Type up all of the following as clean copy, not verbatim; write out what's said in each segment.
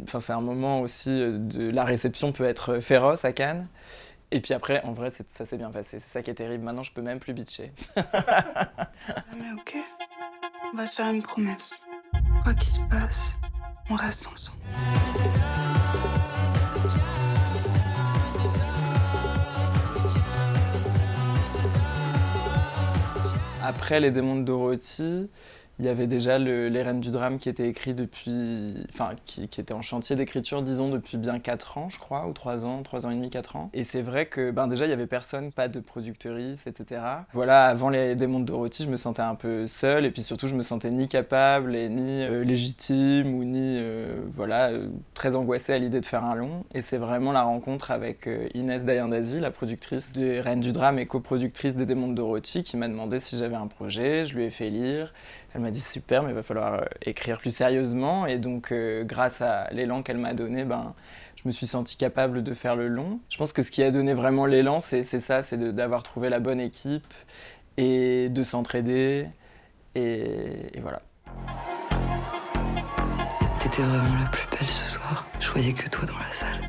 Enfin, c'est un moment aussi de la réception peut être féroce à Cannes. Et puis après, en vrai, ça s'est bien passé. C'est ça qui est terrible. Maintenant, je peux même plus bitcher. Mais ok, on va se faire une promesse. Quoi qu'il se passe, on reste ensemble. Après Les Démons de Dorothy, il y avait déjà Les Reines du Drame qui était écrit depuis. Enfin, qui était en chantier d'écriture, disons, depuis bien 4 ans, je crois, ou 3 ans et demi, 4 ans. Et c'est vrai que déjà, il y avait personne, pas de productrice, etc. Voilà, avant Les Démons de Dorothy, je me sentais un peu seule, et puis surtout, je me sentais ni capable, et ni légitime, ou ni. Très angoissée à l'idée de faire un long. Et c'est vraiment la rencontre avec Inès Dayandazi, la productrice des Reines du Drame et coproductrice des Démons de Dorothy, qui m'a demandé si j'avais un projet. Je lui ai fait lire. Elle m'a dit super, mais il va falloir écrire plus sérieusement. Et donc, grâce à l'élan qu'elle m'a donné, je me suis sentie capable de faire le long. Je pense que ce qui a donné vraiment l'élan, c'est ça, c'est d'avoir trouvé la bonne équipe et de s'entraider. Et voilà. T'étais vraiment la plus belle ce soir. Je voyais que toi dans la salle.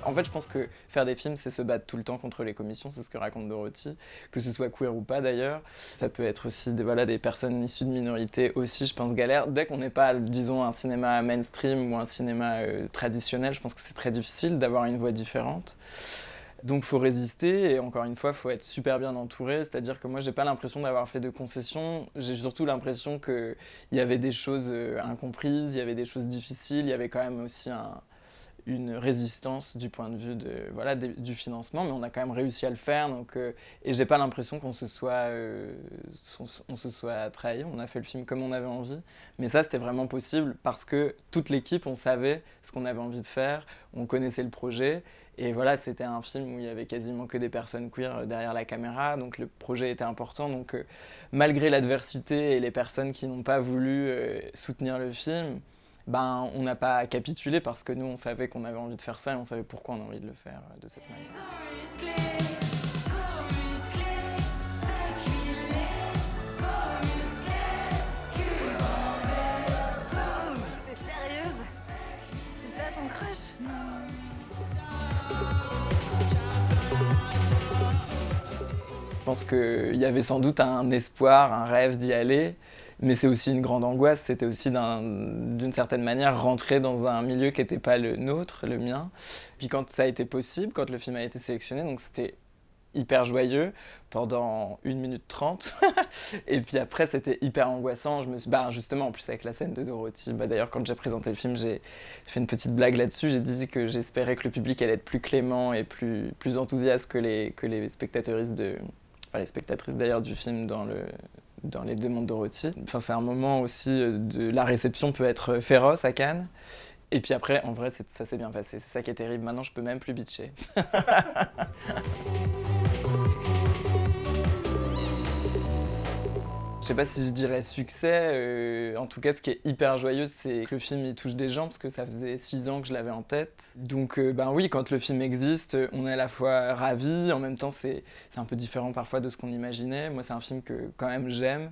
En fait, je pense que faire des films, c'est se battre tout le temps contre les commissions, c'est ce que raconte Dorothy, que ce soit queer ou pas d'ailleurs. Ça peut être aussi des personnes issues de minorités aussi, je pense, galèrent. Dès qu'on n'est pas, disons, un cinéma mainstream ou un cinéma traditionnel, je pense que c'est très difficile d'avoir une voix différente. Donc faut résister et encore une fois, faut être super bien entouré. C'est-à-dire que moi, j'ai pas l'impression d'avoir fait de concessions. J'ai surtout l'impression qu'il y avait des choses incomprises, il y avait des choses difficiles, il y avait quand même aussi une résistance du point de vue du financement, mais on a quand même réussi à le faire. Et j'ai pas l'impression on se soit trahi. On a fait le film comme on avait envie, mais ça c'était vraiment possible parce que toute l'équipe, on savait ce qu'on avait envie de faire, on connaissait le projet. Et voilà, c'était un film où il y avait quasiment que des personnes queer derrière la caméra, donc le projet était important. Donc malgré l'adversité et les personnes qui n'ont pas voulu soutenir le film, on n'a pas capitulé parce que nous, on savait qu'on avait envie de faire ça et on savait pourquoi on a envie de le faire de cette manière. T'es sérieuse? C'est ça ton crush? Je pense qu'il y avait sans doute un espoir, un rêve d'y aller, mais c'est aussi une grande angoisse. C'était aussi d'une certaine manière rentrer dans un milieu qui n'était pas le nôtre, le mien. Puis quand ça a été possible, quand le film a été sélectionné, donc c'était hyper joyeux pendant 1 minute 30. Et puis après, c'était hyper angoissant. Je me suis, justement, en plus avec la scène de Dorothy, d'ailleurs, quand j'ai présenté le film, j'ai fait une petite blague là-dessus. J'ai dit que j'espérais que le public allait être plus clément et plus enthousiaste que les spectatrices les spectatrices d'ailleurs du film dans Les Démons de Dorothy. Enfin, c'est un moment aussi de la réception peut être féroce à Cannes. Et puis après, en vrai, ça s'est bien passé. C'est ça qui est terrible. Maintenant, je peux même plus bitcher. Je sais pas si je dirais succès, en tout cas ce qui est hyper joyeux c'est que le film il touche des gens parce que ça faisait 6 ans que je l'avais en tête. Donc oui, quand le film existe, on est à la fois ravis, en même temps c'est un peu différent parfois de ce qu'on imaginait. Moi c'est un film que quand même j'aime,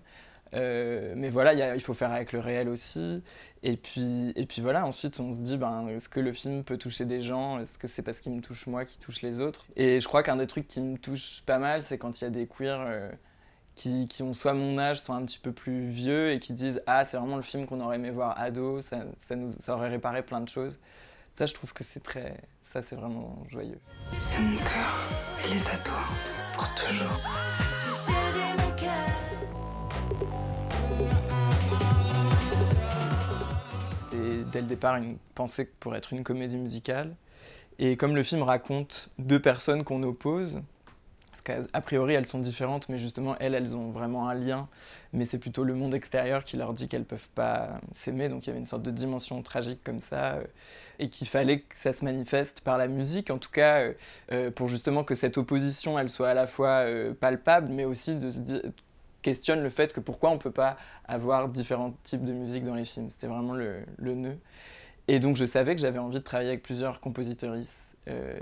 mais voilà, il faut faire avec le réel aussi. Et puis voilà, ensuite on se dit est-ce que le film peut toucher des gens? Est-ce que c'est parce qu'il me touche moi qui touche les autres? Et je crois qu'un des trucs qui me touche pas mal c'est quand il y a des queers qui ont soit mon âge, soit un petit peu plus vieux et qui disent ah c'est vraiment le film qu'on aurait aimé voir ado, ça aurait réparé plein de choses. Ça je trouve que ça c'est vraiment joyeux. C'est mon cœur, il est à toi, pour toujours. C'était dès le départ une pensée pour être une comédie musicale. Et comme le film raconte 2 personnes qu'on oppose, parce qu'a priori elles sont différentes, mais justement elles ont vraiment un lien, mais c'est plutôt le monde extérieur qui leur dit qu'elles peuvent pas s'aimer, donc il y avait une sorte de dimension tragique comme ça, et qu'il fallait que ça se manifeste par la musique, en tout cas pour justement que cette opposition elle soit à la fois palpable, mais aussi questionne le fait que pourquoi on peut pas avoir différents types de musique dans les films, c'était vraiment le nœud. Et donc je savais que j'avais envie de travailler avec plusieurs compositeuristes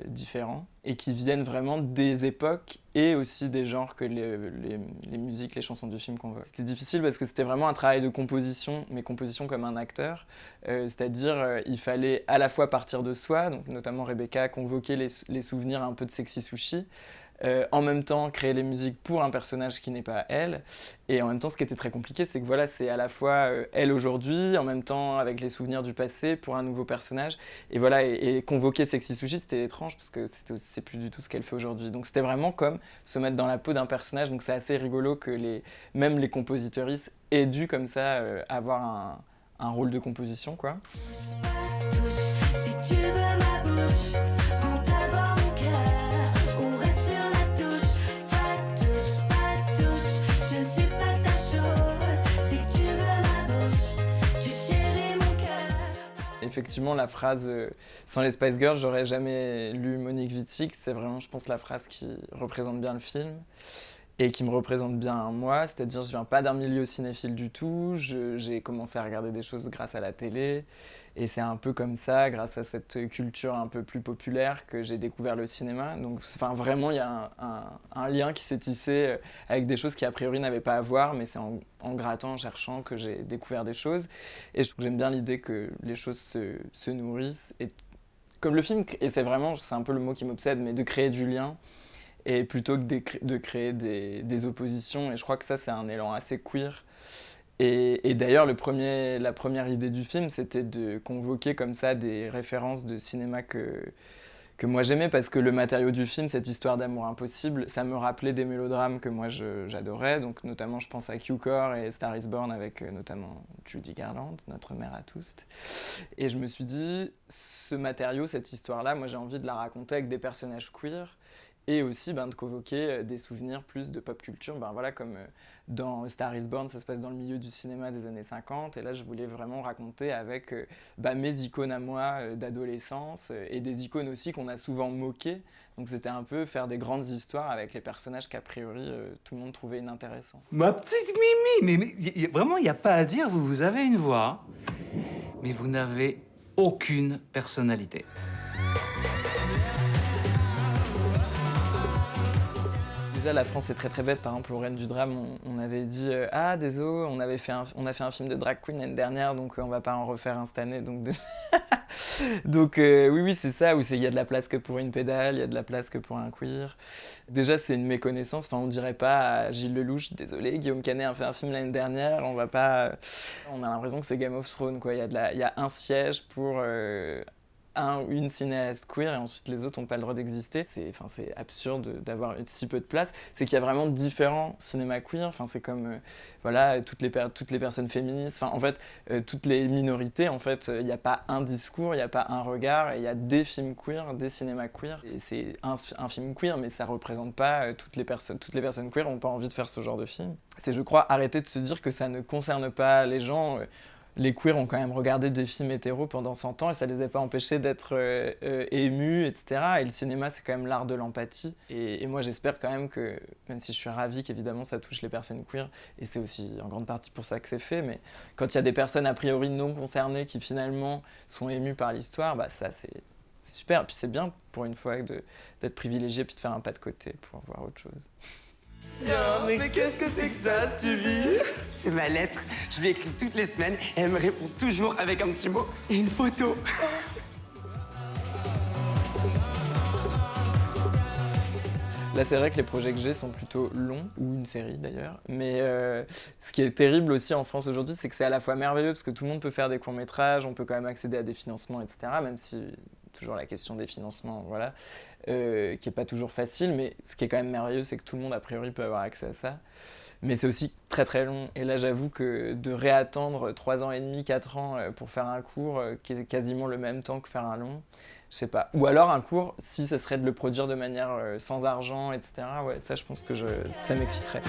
différents et qui viennent vraiment des époques et aussi des genres que les musiques, les chansons du film convoquent. C'était difficile parce que c'était vraiment un travail de composition, mais composition comme un acteur, c'est-à-dire il fallait à la fois partir de soi, donc notamment Rebecca convoquer les souvenirs un peu de Sexy Sushi, en même temps créer les musiques pour un personnage qui n'est pas elle, et en même temps ce qui était très compliqué c'est que voilà, c'est à la fois elle aujourd'hui, en même temps avec les souvenirs du passé pour un nouveau personnage, et voilà, et convoquer Sexy Sushi c'était étrange parce que c'est plus du tout ce qu'elle fait aujourd'hui, donc c'était vraiment comme se mettre dans la peau d'un personnage, donc c'est assez rigolo que même les compositeuristes aient dû comme ça avoir un rôle de composition quoi. Si tu veux ma bouche, prends d'abord mon cœur. On reste sur la touche, pas de touche. Je ne suis pas ta chose. Si tu veux ma bouche, tu chéris mon cœur. Effectivement, la phrase sans les Spice Girls, j'aurais jamais lu Monique Wittig. C'est vraiment, je pense, la phrase qui représente bien le film et qui me représente bien moi. C'est-à-dire, je viens pas d'un milieu cinéphile du tout. J'ai commencé à regarder des choses grâce à la télé. Et c'est un peu comme ça, grâce à cette culture un peu plus populaire, que j'ai découvert le cinéma. Donc vraiment, il y a un lien qui s'est tissé avec des choses qui a priori n'avaient pas à voir, mais c'est en grattant, en cherchant que j'ai découvert des choses. Et je trouve que j'aime bien l'idée que les choses se nourrissent. Et comme le film, et c'est un peu le mot qui m'obsède, mais de créer du lien, et plutôt que de créer des oppositions. Et je crois que ça, c'est un élan assez queer. Et d'ailleurs, la première idée du film, c'était de convoquer comme ça des références de cinéma que moi j'aimais, parce que le matériau du film, cette histoire d'amour impossible, ça me rappelait des mélodrames que moi j'adorais. Donc notamment, je pense à Q-Core et Star is Born avec notamment Judy Garland, notre mère à tous. Et je me suis dit, ce matériau, cette histoire-là, moi j'ai envie de la raconter avec des personnages queer. Et aussi de convoquer des souvenirs plus de pop culture, voilà, comme dans Star is Born, ça se passe dans le milieu du cinéma des années 50, et là je voulais vraiment raconter avec mes icônes à moi d'adolescence, et des icônes aussi qu'on a souvent moquées, donc c'était un peu faire des grandes histoires avec les personnages qu'a priori tout le monde trouvait inintéressants. Ma petite Mimi, mais vraiment, il n'y a pas à dire, vous avez une voix, mais vous n'avez aucune personnalité. Déjà, la France est très très bête. Par exemple, aux Reines du Drame, on avait dit ah désolé, on a fait un film de drag queen l'année dernière, donc on va pas en refaire un cette année. Donc, donc oui, c'est ça, où il y a de la place que pour une pédale, il y a de la place que pour un queer. Déjà, c'est une méconnaissance. Enfin, on dirait pas à Gilles Lelouch, désolé, Guillaume Canet a fait un film l'année dernière, on va pas. On a l'impression que c'est Game of Thrones, quoi. Il y a un siège pour une cinéaste queer, et ensuite les autres n'ont pas le droit d'exister. C'est absurde d'avoir si peu de place. C'est qu'il y a vraiment différents cinémas queer. C'est comme voilà, toutes les personnes féministes. En fait, toutes les minorités. En fait, il n'y a pas un discours, il n'y a pas un regard. Il y a des films queer, des cinémas queer. Et c'est un film queer, mais ça ne représente pas toutes les personnes. Toutes les personnes queer n'ont pas envie de faire ce genre de film. C'est, je crois, arrêter de se dire que ça ne concerne pas les gens. Les queers ont quand même regardé des films hétéros pendant 100 ans et ça les a pas empêchés d'être émus, etc. Et le cinéma, c'est quand même l'art de l'empathie. Et moi, j'espère quand même que, même si je suis ravie qu'évidemment ça touche les personnes queer, et c'est aussi en grande partie pour ça que c'est fait, mais quand il y a des personnes a priori non concernées qui finalement sont émues par l'histoire, ça c'est super. Et puis c'est bien pour une fois d'être privilégié puis de faire un pas de côté pour voir autre chose. Non, mais qu'est-ce que c'est que ça, Stevie? C'est ma lettre. Je lui écris toutes les semaines et elle me répond toujours avec un petit mot et une photo. Là, c'est vrai que les projets que j'ai sont plutôt longs, ou une série d'ailleurs. Mais ce qui est terrible aussi en France aujourd'hui, c'est que c'est à la fois merveilleux parce que tout le monde peut faire des courts-métrages, on peut quand même accéder à des financements, etc. Même si toujours la question des financements, voilà, qui n'est pas toujours facile. Mais ce qui est quand même merveilleux, c'est que tout le monde, a priori, peut avoir accès à ça. Mais c'est aussi très très long. Et là, j'avoue que de réattendre 3 ans et demi, 4 ans pour faire un court qui est quasiment le même temps que faire un long, je sais pas. Ou alors un court, si ce serait de le produire de manière sans argent, etc. Ouais, ça, je pense que ça m'exciterait.